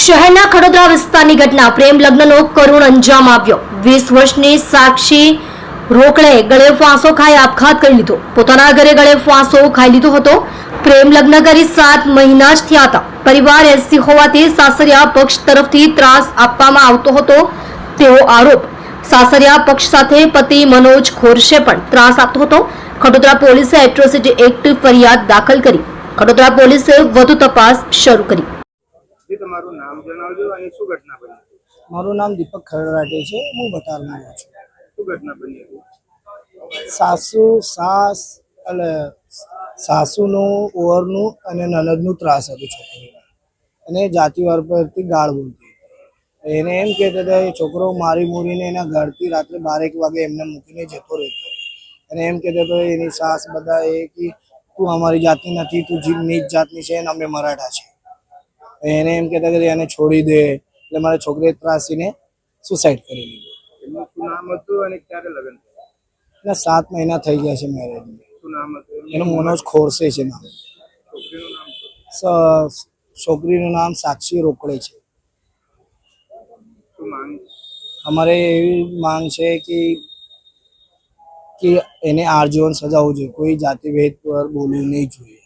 શહેરના ખડોદરા વિસ્તારની ઘટના પ્રેમ લગ્નનો કરુણ અંજામ આવ્યો। 20 વર્ષની સાક્ષી રોકડે ગળે ફાંસો ખાઈ આપઘાત કરી લીધો। પોતાના ઘરે ગળે ફાંસો ખાઈ લીધો હતો। પ્રેમ લગ્ન કરી 7 મહિના જ થયા હતા। પરિવાર એસી હોવાથી સાસરિયા પક્ષ તરફથી ત્રાસ આપવામાં આવતો હતો તેવો આરોપ। સાસરિયા પક્ષ સાથે પતિ મનોજ ખોરશે પણ ત્રાસ આપતો હતો। ખડોદરા પોલીસે એટ્રોસિટી એક્ટ ફરિયાદ દાખલ કરી। ખડોદરા પોલીસે વધુ તપાસ શરૂ કરી। તમારું નામ જણાવજો અને શું ઘટના બની? મારું નામ દીપક ખરડાટે છે। હું બટારમાં રહું છું। શું ઘટના બની હતી? સાસુનું ઓવરનું અને નનદનું ત્રાસ હતું છોકરીને, અને જાતિવાર પરથી ગાળ બોલતી હતી। એને એમ કહેતા હતા એ છોકરો મારી મૂરીને એના ઘરથી રાત્રે 12 વાગે એમને મૂકીને જતો રહેતો, અને એમ કહેતો હતો એની સાસ બધા એ કે તું અમારી જાતની નથી, તું નીચ જાતની છે અને અમે મરાઠા છે। એને એમ કહેતા કે એને છોડી દે, એટલે મારા છોકરીએ ત્રાસીને સુસાઇડ કરી લીધું। એમનું શું નામ હતું અને ક્યારે લગ્ન થયા? એના 7 મહિના થઈ ગયા છે મેરેજને। શું નામ હતું એનું મનોજ ખોરસે છે નામ। છોકરીનું નામ શું? છોકરીનું નામ સાક્ષી રોકડે છે। શું માંગ? અમારે એવી માંગ છે કે એને આજીવન સજા હોવી જોઈએ, કોઈ જાતિભેદ પર બોલવું નહીં જોઈએ।